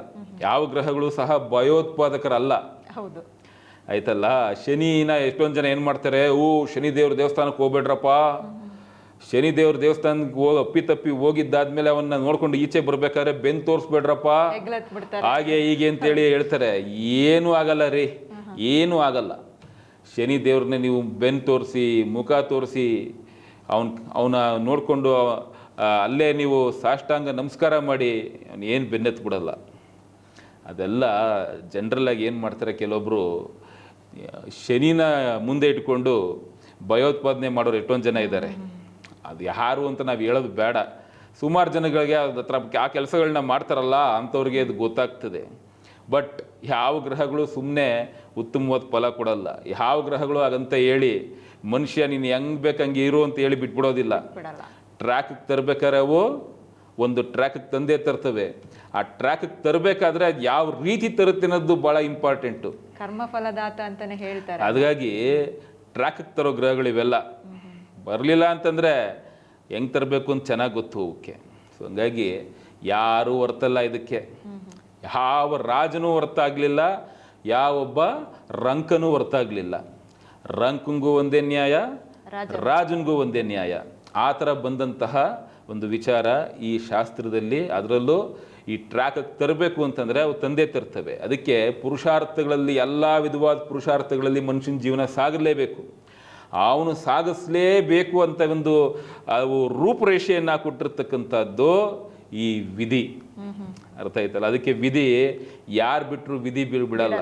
ಯಾವ ಗ್ರಹಗಳು ಸಹ ಭಯೋತ್ಪಾದಕರಲ್ಲ. ಆಯ್ತಲ್ಲ. ಶನಿನ ಎಷ್ಟೊಂದು ಜನ ಏನು ಮಾಡ್ತಾರೆ, ಶನಿ ದೇವ್ರ ದೇವಸ್ಥಾನಕ್ಕೆ ಹೋಗ್ಬೇಡ್ರಪ್ಪ, ಶನಿ ದೇವ್ರ ದೇವಸ್ಥಾನಕ್ಕೆ ಅಪ್ಪಿ ಹೋಗಿದ್ದಾದ್ಮೇಲೆ ಅವನ್ನ ನೋಡ್ಕೊಂಡು ಈಚೆ ಬರ್ಬೇಕಾದ್ರೆ ಬೆನ್ ತೋರಿಸ್ಬೇಡ್ರಪ್ಪ, ಹಾಗೆ ಹೀಗೆ ಅಂತೇಳಿ ಹೇಳ್ತಾರೆ. ಏನೂ ಆಗಲ್ಲ ರೀ, ಏನೂ ಆಗಲ್ಲ. ಶನಿ ದೇವ್ರನ್ನೇ ನೀವು ಬೆನ್ ತೋರಿಸಿ, ಮುಖ ತೋರಿಸಿ, ಅವನ ನೋಡಿಕೊಂಡು ಅಲ್ಲೇ ನೀವು ಸಾಷ್ಟಾಂಗ ನಮಸ್ಕಾರ ಮಾಡಿ ಅವನು ಏನು ಬೆನ್ನೆತ್ತು ಬಿಡಲ್ಲ. ಅದೆಲ್ಲ ಜನರಲ್ಲಾಗಿ ಏನು ಮಾಡ್ತಾರೆ, ಕೆಲವೊಬ್ಬರು ಶನಿನ ಮುಂದೆ ಇಟ್ಕೊಂಡು ಭಯೋತ್ಪಾದನೆ ಮಾಡೋರು ಎಷ್ಟೊಂದು ಜನ ಇದ್ದಾರೆ. ಅದು ಯಾರು ಅಂತ ನಾವು ಹೇಳೋದು ಬೇಡ. ಸುಮಾರು ಜನಗಳಿಗೆ ಆ ಕೆಲಸಗಳನ್ನ ಮಾಡ್ತಾರಲ್ಲ, ಅಂಥವ್ರಿಗೆ ಅದು ಗೊತ್ತಾಗ್ತದೆ. ಬಟ್ ಯಾವ ಗ್ರಹಗಳು ಸುಮ್ಮನೆ ಉತ್ತಮವಾದ ಫಲ ಕೊಡಲ್ಲ. ಯಾವ ಗ್ರಹಗಳು ಹಾಗಂತ ಹೇಳಿ ಮನುಷ್ಯ ನೀನು ಹೆಂಗೆ ಬೇಕಂಗೆ ಇರು ಅಂತ ಹೇಳಿ ಬಿಟ್ಬಿಡೋದಿಲ್ಲ. ಟ್ರ್ಯಾಕಿಗೆ ತರಬೇಕಾದ್ರೆ ಅವು ಒಂದು ಟ್ರ್ಯಾಕಿಗೆ ತಂದೇ ತರ್ತವೆ. ಆ ಟ್ರ್ಯಾಕಿಗೆ ತರಬೇಕಾದ್ರೆ ಅದು ಯಾವ ರೀತಿ ತರುತ್ತೆ ಅನ್ನೋದು ಭಾಳ ಇಂಪಾರ್ಟೆಂಟು. ಕರ್ಮಫಲದಾತ ಅಂತಾನೆ ಹೇಳ್ತಾರೆ. ಹಾಗಾಗಿ ಟ್ರ್ಯಾಕಿಗೆ ತರೋ ಗ್ರಹಗಳಿವೆಲ್ಲ. ಬರಲಿಲ್ಲ ಅಂತಂದರೆ ಹೆಂಗೆ ತರಬೇಕು ಅಂತ ಚೆನ್ನಾಗಿ ಗೊತ್ತು ಅವಕ್ಕೆ. ಸೊ ಹಂಗಾಗಿ ಯಾರೂ ಹೊರ್ತಲ್ಲ ಇದಕ್ಕೆ. ಯಾವ ರಾಜನೂ ಹೊರ್ತಾಗಲಿಲ್ಲ, ಯಾವೊಬ್ಬ ರಂಕನೂ ಹೊರ್ತಾಗಲಿಲ್ಲ. ರಂಕಂಗೂ ಒಂದೇ ನ್ಯಾಯ, ರಾಜನಿಗೂ ಒಂದೇ ನ್ಯಾಯ. ಆ ಥರ ಬಂದಂತಹ ಒಂದು ವಿಚಾರ ಈ ಶಾಸ್ತ್ರದಲ್ಲಿ. ಅದರಲ್ಲೂ ಈ ಟ್ರ್ಯಾಕಿಗೆ ತರಬೇಕು ಅಂತಂದರೆ ಅವು ತಂದೆ ತರ್ತವೆ. ಅದಕ್ಕೆ ಪುರುಷಾರ್ಥಗಳಲ್ಲಿ ಎಲ್ಲ ವಿಧವಾದ ಪುರುಷಾರ್ಥಗಳಲ್ಲಿ ಮನುಷ್ಯನ ಜೀವನ ಸಾಗಲೇಬೇಕು. ಅವನು ಸಾಗಿಸಲೇಬೇಕು ಅಂತ ಒಂದು ಅವು ರೂಪುರೇಷೆಯನ್ನು ಕೊಟ್ಟಿರ್ತಕ್ಕಂಥದ್ದು ಈ ವಿಧಿ. ಅರ್ಥ ಆಯ್ತಲ್ಲ? ಅದಕ್ಕೆ ವಿಧಿ ಯಾರು ಬಿಟ್ಟರು ವಿಧಿ ಬಿಡಲ್ಲ.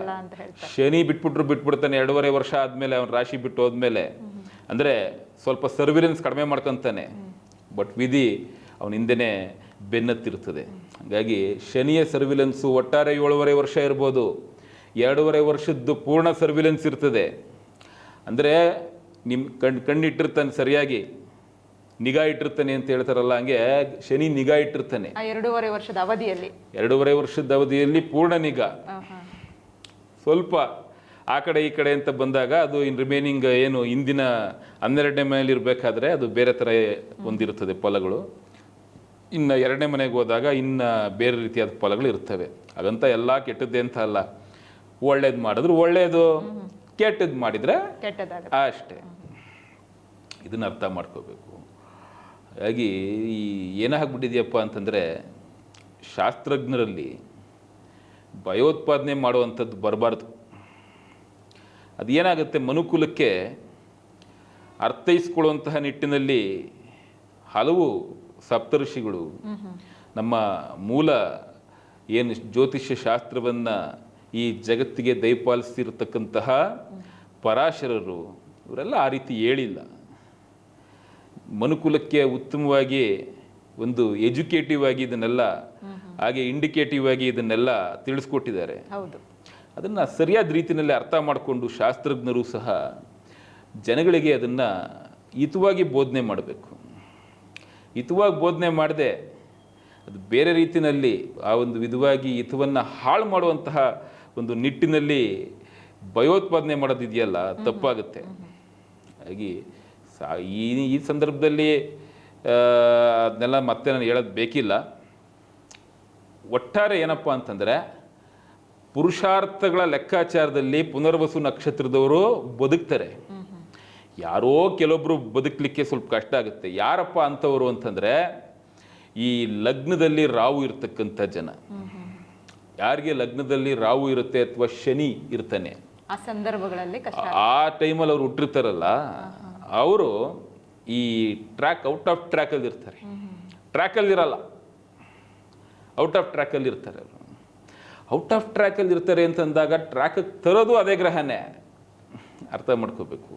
ಶನಿ ಬಿಟ್ಬಿಡ್ತಾನೆ 2.5 ವರ್ಷ ಆದಮೇಲೆ, ಅವನ ರಾಶಿ ಬಿಟ್ಟು ಹೋದ್ಮೇಲೆ. ಅಂದರೆ ಸ್ವಲ್ಪ ಸರ್ವಿಲೆನ್ಸ್ ಕಡಿಮೆ ಮಾಡ್ಕೊತಾನೆ. ಬಟ್ ವಿಧಿ ಅವನ ಹಿಂದೆನೇ ಬೆನ್ನತ್ತಿರ್ತದೆ. ಹಾಗಾಗಿ ಶನಿಯ ಸರ್ವಿಲೆನ್ಸು ಒಟ್ಟಾರೆ 7.5 ವರ್ಷ ಇರ್ಬೋದು. 2.5 ವರ್ಷದ್ದು ಪೂರ್ಣ ಸರ್ವಿಲೆನ್ಸ್ ಇರ್ತದೆ. ಅಂದರೆ ನಿಮ್ಮ ಕಣ್ಣಿಟ್ಟಿರ್ತಾನೆ, ಸರಿಯಾಗಿ ನಿಗಾ ಇಟ್ಟಿರ್ತಾನೆ ಅಂತ ಹೇಳ್ತಾರಲ್ಲ, ಹಂಗೆ ಶನಿ ನಿಗಾ ಇಟ್ಟಿರ್ತಾನೆ 2.5 ವರ್ಷದ ಅವಧಿಯಲ್ಲಿ. 2.5 ವರ್ಷದ ಅವಧಿಯಲ್ಲಿ ಪೂರ್ಣ ನಿಗಾ. ಸ್ವಲ್ಪ ಆ ಕಡೆ ಈ ಕಡೆ ಅಂತ ಬಂದಾಗ ಅದು ಇನ್ ರಿಮೈನಿಂಗ್ ಏನು ಇಂದಿನ 12ನೇ ಮನೆಯಲ್ಲಿ ಇರಬೇಕಾದ್ರೆ ಅದು ಬೇರೆ ಥರ ಹೊಂದಿರ್ತದೆ ಫಲಗಳು. ಇನ್ನು 2ನೇ ಮನೆಗೆ ಹೋದಾಗ ಇನ್ನು ಬೇರೆ ರೀತಿಯಾದ ಫಲಗಳು ಇರ್ತವೆ. ಹಾಗಂತ ಎಲ್ಲ ಕೆಟ್ಟದ್ದೇ ಅಂತ ಅಲ್ಲ. ಒಳ್ಳೇದು ಮಾಡಿದ್ರು ಒಳ್ಳೆಯದು, ಕೆಟ್ಟದ್ದು ಮಾಡಿದರೆ ಅಷ್ಟೇ. ಇದನ್ನ ಅರ್ಥ ಮಾಡ್ಕೋಬೇಕು. ಹಾಗಾಗಿ ಈ ಏನಾಗ್ಬಿಟ್ಟಿದೆಯಪ್ಪ ಅಂತಂದರೆ, ಶಾಸ್ತ್ರಜ್ಞರಲ್ಲಿ ಭಯೋತ್ಪಾದನೆ ಮಾಡುವಂಥದ್ದು ಬರಬಾರ್ದು. ಅದು ಏನಾಗುತ್ತೆ, ಮನುಕುಲಕ್ಕೆ ಅರ್ಥೈಸ್ಕೊಳ್ಳುವಂತಹ ನಿಟ್ಟಿನಲ್ಲಿ ಹಲವು ಸಪ್ತಋಷಿಗಳು ನಮ್ಮ ಮೂಲ ಏನು ಜ್ಯೋತಿಷ್ಯ ಶಾಸ್ತ್ರವನ್ನು ಈ ಜಗತ್ತಿಗೆ ದಯಪಾಲಿಸಿರ್ತಕ್ಕಂತಹ ಪರಾಶರರು, ಇವರೆಲ್ಲ ಆ ರೀತಿ ಹೇಳಿಲ್ಲ. ಮನುಕುಲಕ್ಕೆ ಉತ್ತಮವಾಗಿ ಒಂದು ಎಜುಕೇಟಿವ್ ಆಗಿ ಇದನ್ನೆಲ್ಲ, ಹಾಗೆ ಇಂಡಿಕೇಟಿವ್ ಆಗಿ ಇದನ್ನೆಲ್ಲ ತಿಳಿಸ್ಕೊಟ್ಟಿದ್ದಾರೆ. ಅದನ್ನು ಸರಿಯಾದ ರೀತಿಯಲ್ಲಿ ಅರ್ಥ ಮಾಡಿಕೊಂಡು ಶಾಸ್ತ್ರಜ್ಞರು ಸಹ ಜನಗಳಿಗೆ ಅದನ್ನು ಹಿತವಾಗಿ ಬೋಧನೆ ಮಾಡಬೇಕು. ಹಿತವಾಗಿ ಬೋಧನೆ ಮಾಡದೆ ಅದು ಬೇರೆ ರೀತಿಯಲ್ಲಿ ಆ ಒಂದು ವಿಧವಾಗಿ ಹಿತವನ್ನು ಹಾಳು ಮಾಡುವಂತಹ ಒಂದು ನಿಟ್ಟಿನಲ್ಲಿ ಭಯೋತ್ಪಾದನೆ ಮಾಡೋದಿದೆಯಲ್ಲ, ತಪ್ಪಾಗುತ್ತೆ. ಹಾಗೆ ಈ ಸಂದರ್ಭದಲ್ಲಿ ಅದನ್ನೆಲ್ಲ ಮತ್ತೆ ನಾನು ಹೇಳೋದು ಬೇಕಿಲ್ಲ. ಒಟ್ಟಾರೆ ಏನಪ್ಪ ಅಂತಂದರೆ, ಪುರುಷಾರ್ಥಗಳ ಲೆಕ್ಕಾಚಾರದಲ್ಲಿ ಪುನರ್ವಸು ನಕ್ಷತ್ರದವರು ಬದುಕ್ತಾರೆ. ಯಾರೋ ಕೆಲವೊಬ್ಬರು ಬದುಕಲಿಕ್ಕೆ ಸ್ವಲ್ಪ ಕಷ್ಟ ಆಗುತ್ತೆ. ಯಾರಪ್ಪ ಅಂಥವರು ಅಂತಂದರೆ, ಈ ಲಗ್ನದಲ್ಲಿ ರಾಹು ಇರ್ತಕ್ಕಂಥ ಜನ. ಯಾರಿಗೆ ಲಗ್ನದಲ್ಲಿ ರಾಹು ಇರುತ್ತೆ ಅಥವಾ ಶನಿ ಇರ್ತಾನೆ, ಆ ಸಂದರ್ಭಗಳಲ್ಲಿ ಆ ಟೈಮಲ್ಲಿ ಅವ್ರು ಹುಟ್ಟಿರ್ತಾರಲ್ಲ, ಅವರು ಈ ಔಟ್ ಆಫ್ ಟ್ರ್ಯಾಕಲ್ಲಿ ಇರ್ತಾರೆ. ಟ್ರ್ಯಾಕಲ್ಲಿ ಇರಲ್ಲ, ಔಟ್ ಆಫ್ ಟ್ರ್ಯಾಕಲ್ಲಿ ಇರ್ತಾರೆ. ಅವರು ಔಟ್ ಆಫ್ ಟ್ರ್ಯಾಕಲ್ಲಿ ಇರ್ತಾರೆ ಅಂತಂದಾಗ ಟ್ರ್ಯಾಕಿಗೆ ತರೋದು ಅದೇ ಗ್ರಹನೇ, ಅರ್ಥ ಮಾಡ್ಕೋಬೇಕು.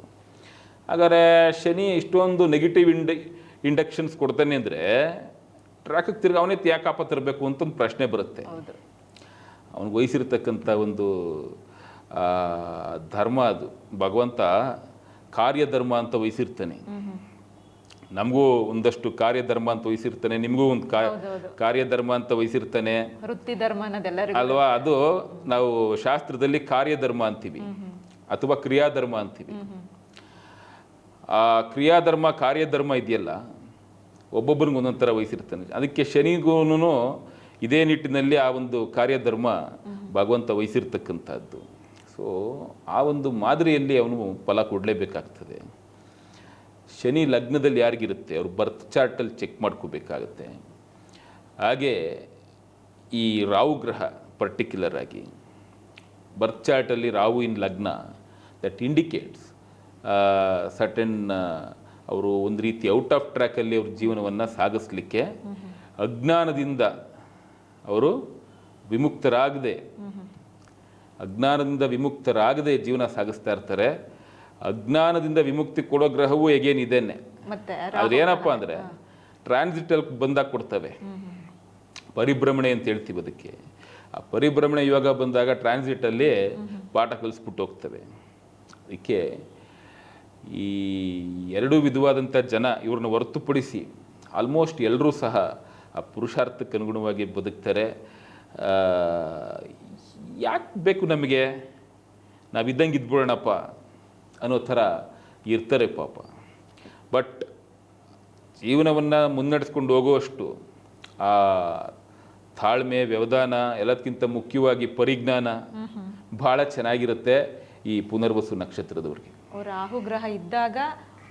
ಹಾಗಾದರೆ ಶನಿ ಇಷ್ಟೊಂದು ನೆಗೆಟಿವ್ ಇಂಡಕ್ಷನ್ಸ್ ಕೊಡ್ತಾನೆ ಅಂದರೆ ಟ್ರ್ಯಾಕಿಗೆ ತಿರ್ಗಿ ಅವನೇ ಯಾಕಪ್ಪ ತರಬೇಕು ಅಂತ ಒಂದು ಪ್ರಶ್ನೆ ಬರುತ್ತೆ. ಅವನಿಗೆ ವಹಿಸಿರ್ತಕ್ಕಂಥ ಒಂದು ಧರ್ಮ ಅದು. ಭಗವಂತ ಕಾರ್ಯಧರ್ಮ ಅಂತ ವಹಿಸಿರ್ತಾನೆ. ನಮಗೂ ಒಂದಷ್ಟು ಕಾರ್ಯಧರ್ಮ ಅಂತ ವಹಿಸಿರ್ತಾನೆ, ನಿಮಗೂ ಒಂದು ಕಾರ್ಯಧರ್ಮ ಅಂತ ವಹಿಸಿರ್ತಾನೆ ಅಲ್ವಾ? ಅದು ನಾವು ಶಾಸ್ತ್ರದಲ್ಲಿ ಕಾರ್ಯಧರ್ಮ ಅಂತೀವಿ ಅಥವಾ ಕ್ರಿಯಾಧರ್ಮ ಅಂತೀವಿ. ಆ ಕ್ರಿಯಾಧರ್ಮ ಕಾರ್ಯಧರ್ಮ ಇದೆಯಲ್ಲ, ಒಬ್ಬೊಬ್ಬರಿಗೆ ಒಂದೊಂದು ಥರ ವಹಿಸಿರ್ತಾನೆ. ಅದಕ್ಕೆ ಶನಿಗೂ ಇದೇ ನಿಟ್ಟಿನಲ್ಲಿ ಆ ಒಂದು ಕಾರ್ಯಧರ್ಮ ಭಗವಂತ ವಹಿಸಿರ್ತಕ್ಕಂಥದ್ದು. ಸೊ ಆ ಒಂದು ಮಾದರಿಯಲ್ಲಿ ಅವನು ಫಲ ಕೊಡಲೇಬೇಕಾಗ್ತದೆ. ಶನಿ ಲಗ್ನದಲ್ಲಿ ಯಾರಿಗಿರುತ್ತೆ ಅವ್ರು ಬರ್ತ್ ಚಾರ್ಟಲ್ಲಿ ಚೆಕ್ ಮಾಡ್ಕೋಬೇಕಾಗತ್ತೆ. ಹಾಗೆ ಈ ರಾಹು ಗ್ರಹ ಪರ್ಟಿಕ್ಯುಲರ್ ಆಗಿ ಬರ್ತ್ ಚಾರ್ಟಲ್ಲಿ ರಾಹು ಇನ್ ಲಗ್ನ, ದಟ್ ಇಂಡಿಕೇಟ್ಸ್ ಸರ್ಟನ್ ಅವರು ಒಂದು ರೀತಿ ಔಟ್ ಆಫ್ ಟ್ರ್ಯಾಕಲ್ಲಿ ಅವ್ರ ಜೀವನವನ್ನು ಸಾಗಿಸ್ಲಿಕ್ಕೆ ಅಜ್ಞಾನದಿಂದ ಅವರು ವಿಮುಕ್ತರಾಗದೆ ಜೀವನ ಸಾಗಿಸ್ತಾ ಇರ್ತಾರೆ. ಅಜ್ಞಾನದಿಂದ ವಿಮುಕ್ತಿ ಕೊಡೋ ಗ್ರಹವೂ ಹೇಗೇನು ಇದೇನೆ. ಅದೇನಪ್ಪ ಅಂದರೆ ಟ್ರಾನ್ಸಿಟಲ್ ಬಂದಾಗ ಕೊಡ್ತವೆ. ಪರಿಭ್ರಮಣೆ ಅಂತ ಹೇಳ್ತೀವಿ ಅದಕ್ಕೆ. ಆ ಪರಿಭ್ರಮಣೆ ಇವಾಗ ಬಂದಾಗ ಟ್ರಾನ್ಸಿಟಲ್ಲಿ ಪಾಠ ಕಲಿಸ್ಬಿಟ್ಟು ಹೋಗ್ತವೆ. ಅದಕ್ಕೆ ಈ ಎರಡೂ ವಿಧವಾದಂಥ ಜನ ಇವ್ರನ್ನ ಹೊರತುಪಡಿಸಿ ಆಲ್ಮೋಸ್ಟ್ ಎಲ್ಲರೂ ಸಹ ಆ ಪುರುಷಾರ್ಥಕ್ಕೆ ಅನುಗುಣವಾಗಿ ಬದುಕ್ತಾರೆ. ಯಾಕೆ ಬೇಕು ನಮಗೆ, ನಾವಿದ್ದಂಗೆ ಇದ್ಬಿಡೋಣಪ್ಪ ಅನ್ನೋ ಥರ ಇರ್ತಾರೆ ಪಾಪ. ಬಟ್ ಜೀವನವನ್ನು ಮುನ್ನಡೆಸ್ಕೊಂಡು ಹೋಗುವಷ್ಟು ಆ ತಾಳ್ಮೆ, ವ್ಯವಧಾನ, ಎಲ್ಲದಕ್ಕಿಂತ ಮುಖ್ಯವಾಗಿ ಪರಿಜ್ಞಾನ ಭಾಳ ಚೆನ್ನಾಗಿರುತ್ತೆ ಈ ಪುನರ್ವಸು ನಕ್ಷತ್ರದವ್ರಿಗೆ. ರಾಹು ಗ್ರಹ ಇದ್ದಾಗ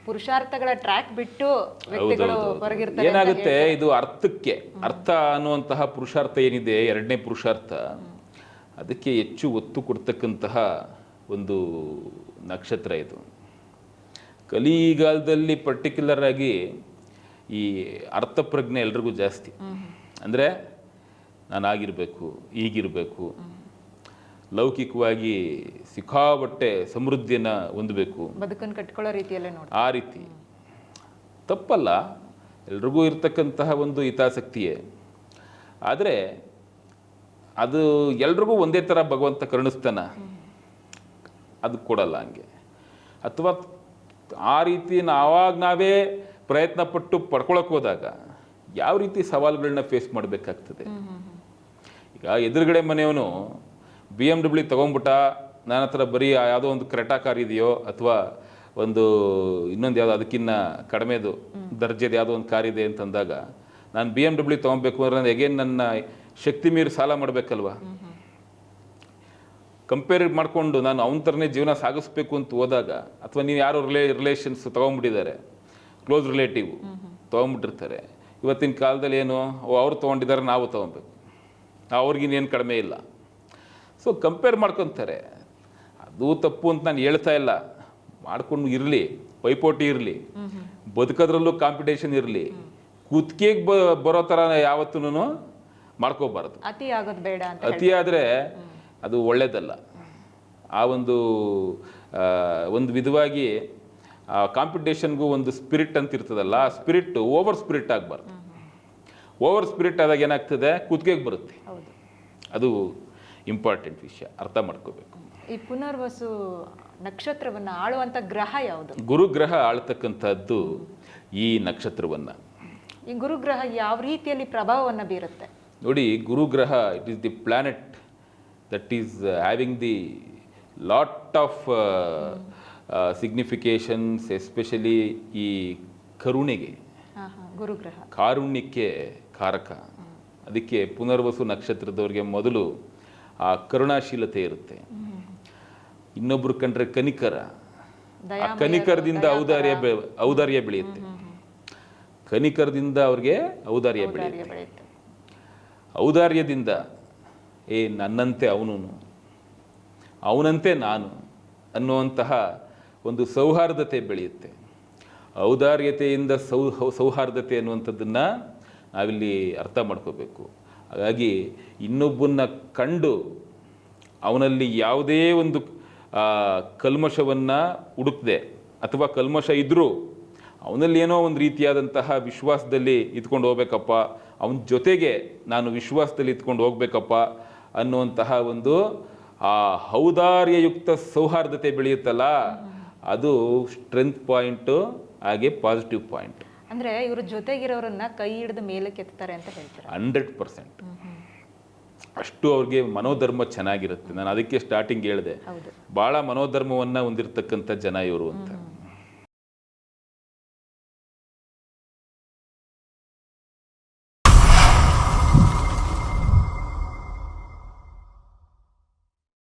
ಪುರುಷಾರ್ಥಗಳ ಟ್ರ್ಯಾಕ್ ಬಿಟ್ಟು ವ್ಯಕ್ತಿಗಳು ಹೊರಗಿರ್ತಾರೆ. ಏನಾಗುತ್ತೆ, ಇದು ಅರ್ಥಕ್ಕೆ, ಅರ್ಥ ಅನ್ನುವಂತಹ ಪುರುಷಾರ್ಥ ಏನಿದೆ, ಎರಡನೇ ಪುರುಷಾರ್ಥ, ಅದಕ್ಕೆ ಹೆಚ್ಚು ಒತ್ತು ಕೊಡ್ತಕ್ಕಂತಹ ಒಂದು ನಕ್ಷತ್ರ ಇದು. ಕಲಿಗಾಲದಲ್ಲಿ ಪರ್ಟಿಕ್ಯುಲರ್ ಆಗಿ ಈ ಅರ್ಥಪ್ರಜ್ಞೆ ಎಲ್ರಿಗೂ ಜಾಸ್ತಿ. ಅಂದರೆ ನಾನು ಆಗಿರಬೇಕು, ಈಗಿರಬೇಕು, ಲೌಕಿಕವಾಗಿ ಸಿಕ್ಕಾಬಟ್ಟೆ ಸಮೃದ್ಧಿಯನ್ನು ಹೊಂದಬೇಕು, ಬದುಕನ್ನು ಕಟ್ಕೊಳ್ಳೋ ರೀತಿಯಲ್ಲೇ ನೋಡಿ. ಆ ರೀತಿ ತಪ್ಪಲ್ಲ, ಎಲ್ರಿಗೂ ಇರ್ತಕ್ಕಂತಹ ಒಂದು ಹಿತಾಸಕ್ತಿಯೇ. ಆದರೆ ಅದು ಎಲ್ರಿಗೂ ಒಂದೇ ಥರ ಭಗವಂತ ಕರುಣಿಸ್ತಾನ, ಅದು ಕೊಡಲ್ಲ ಹಂಗೆ. ಅಥವಾ ಆ ರೀತಿ ನಾವೇ ಪ್ರಯತ್ನ ಪಟ್ಟು ಪಡ್ಕೊಳಕ್ಕೆ ಹೋದಾಗ ಯಾವ ರೀತಿ ಸವಾಲುಗಳನ್ನ ಫೇಸ್ ಮಾಡಬೇಕಾಗ್ತದೆ. ಈಗ ಎದುರುಗಡೆ ಮನೆಯವನು BMW ತೊಗೊಂಡ್ಬಿಟ್ಟ, ನನ್ನ ಹತ್ರ ಬರೀ ಯಾವುದೋ ಒಂದು ಕ್ರೆಟಾ ಕಾರ್ ಇದೆಯೋ ಅಥವಾ ಒಂದು ಇನ್ನೊಂದು ಯಾವುದೋ ಅದಕ್ಕಿನ್ನ ಕಡಿಮೆದು ದರ್ಜೆದು ಯಾವುದೋ ಒಂದು ಕಾರ್ ಇದೆ ಅಂತಂದಾಗ ನಾನು BMW ತೊಗೊಬೇಕು ಅಂದ್ರೆ ಹೇಗೇನು ನನ್ನ ಶಕ್ತಿ ಮೀರಿ ಸಾಲ ಮಾಡಬೇಕಲ್ವ. ಕಂಪೇರ್ ಮಾಡಿಕೊಂಡು ನಾನು ಅವನ ಥರನೇ ಜೀವನ ಸಾಗಿಸ್ಬೇಕು ಅಂತ ಹೋದಾಗ, ಅಥವಾ ನೀವು ಯಾರೋ ರಿಲೇಷನ್ಸ್ ತೊಗೊಂಡ್ಬಿಟ್ಟಿದ್ದಾರೆ, ಕ್ಲೋಸ್ ರಿಲೇಟಿವ್ ತೊಗೊಂಡ್ಬಿಟ್ಟಿರ್ತಾರೆ, ಇವತ್ತಿನ ಕಾಲದಲ್ಲಿ ಏನು ಅವ್ರು ತೊಗೊಂಡಿದ್ದಾರೆ ನಾವು ತೊಗೊಬೇಕು, ಅವ್ರಿಗಿನ್ನೇನು ಕಡಿಮೆ ಇಲ್ಲ. ಸೊ ಕಂಪೇರ್ ಮಾಡ್ಕೊತಾರೆ. ಅದು ತಪ್ಪು ಅಂತ ನಾನು ಹೇಳ್ತಾ ಇಲ್ಲ, ಮಾಡ್ಕೊಂಡು ಇರಲಿ, ಪೈಪೋಟಿ ಇರಲಿ, ಬದುಕೋದ್ರಲ್ಲೂ ಕಾಂಪಿಟೇಷನ್ ಇರಲಿ, ಕುತ್ತಿಗೆಗೆ ಬರೋ ಥರ ಯಾವತ್ತೂ ಮಾಡ್ಕೋಬಾರ್ದು. ಅತಿ ಆಗೋದು ಬೇಡ ಅಂತ. ಅತಿ ಆದರೆ ಅದು ಒಳ್ಳೇದಲ್ಲ. ಆ ಒಂದು ವಿಧವಾಗಿ ಆ ಕಾಂಪಿಟೇಷನ್ಗೂ ಒಂದು ಸ್ಪಿರಿಟ್ ಅಂತ ಇರ್ತದಲ್ಲ, ಆ ಸ್ಪಿರಿಟ್ ಓವರ್ ಸ್ಪಿರಿಟ್ ಆಗಬಾರ್ದು. ಓವರ್ ಸ್ಪಿರಿಟ್ ಆದಾಗ ಏನಾಗ್ತದೆ, ಕುತ್ತಿಗೆಗೆ ಬರುತ್ತೆ. ಅದು ಇಂಪಾರ್ಟೆಂಟ್ ವಿಷಯ, ಅರ್ಥ ಮಾಡ್ಕೋಬೇಕು. ಈ ಪುನರ್ವಸು ನಕ್ಷತ್ರವನ್ನು ಆಳುವಂಥ ಗ್ರಹ ಯಾವುದು? ಗುರುಗ್ರಹ ಆಳ್ತಕ್ಕಂಥದ್ದು ಈ ನಕ್ಷತ್ರವನ್ನು. ಈ ಗುರುಗ್ರಹ ಯಾವ ರೀತಿಯಲ್ಲಿ ಪ್ರಭಾವವನ್ನು ಬೀರುತ್ತೆ ನೋಡಿ. ಗುರುಗ್ರಹ it is the planet that is having the lot of significations, especially ಈ ಕರುಣೆಗೆ, ಗುರುಗ್ರಹ ಕಾರುಣ್ಯಕ್ಕೆ ಕಾರಕ. ಅದಕ್ಕೆ ಪುನರ್ವಸು ನಕ್ಷತ್ರದವ್ರಿಗೆ ಮೊದಲು ಆ ಕರುಣಾಶೀಲತೆ ಇರುತ್ತೆ. ಇನ್ನೊಬ್ರು ಕಂಡ್ರೆ ಕನಿಕರ, ಆ ಕನಿಕರದಿಂದ ಔದಾರ್ಯ ಬೆಳೆಯುತ್ತೆ. ಕನಿಕರದಿಂದ ಅವ್ರಿಗೆ ಔದಾರ್ಯ ಬೆಳೆಯುತ್ತೆ. ಔದಾರ್ಯದಿಂದ ನನ್ನಂತೆ ಅವನಂತೆ ನಾನು ಅನ್ನುವಂತಹ ಒಂದು ಸೌಹಾರ್ದತೆ ಬೆಳೆಯುತ್ತೆ. ಔದಾರ್ಯತೆಯಿಂದ ಸೌಹಾರ್ದತೆ ಅನ್ನುವಂಥದ್ದನ್ನು ನಾವಿಲ್ಲಿ ಅರ್ಥ ಮಾಡ್ಕೋಬೇಕು. ಹಾಗಾಗಿ ಇನ್ನೊಬ್ಬನ್ನ ಕಂಡು ಅವನಲ್ಲಿ ಯಾವುದೇ ಒಂದು ಕಲ್ಮಶವನ್ನು ಹುಡುಕದೆ, ಅಥವಾ ಕಲ್ಮಶ ಇದ್ದರೂ ಅವನಲ್ಲಿ ಏನೋ ಒಂದು ರೀತಿಯಾದಂತಹ ವಿಶ್ವಾಸದಲ್ಲಿ ಇದ್ಕೊಂಡು ಹೋಗ್ಬೇಕಪ್ಪ, ಅವನ ಜೊತೆಗೆ ನಾನು ವಿಶ್ವಾಸದಲ್ಲಿ ಇದ್ಕೊಂಡು ಹೋಗ್ಬೇಕಪ್ಪ ಅನ್ನುವಂತಹ ಒಂದು ಆ ಔದಾರ್ಯಯುಕ್ತ ಸೌಹಾರ್ದತೆ ಬೆಳೆಯುತ್ತಲ್ಲ, ಅದು ಸ್ಟ್ರೆಂತ್ ಪಾಯಿಂಟು, ಹಾಗೆ ಪಾಸಿಟಿವ್ ಪಾಯಿಂಟ್. ಅಂದರೆ ಇವರು ಜೊತೆಗಿರೋರನ್ನ ಕೈ ಹಿಡಿದು ಮೇಲೆ ಕೆತ್ತಾರೆ ಅಂತ ಹೇಳ್ತಾರೆ. 100% ಅಷ್ಟು ಅವ್ರಿಗೆ ಮನೋಧರ್ಮ ಚೆನ್ನಾಗಿರುತ್ತೆ. ನಾನು ಅದಕ್ಕೆ ಸ್ಟಾರ್ಟಿಂಗ್ ಹೇಳಿದೆ, ಭಾಳ ಮನೋಧರ್ಮವನ್ನು ಹೊಂದಿರತಕ್ಕಂಥ ಜನ ಇವರು ಅಂತ.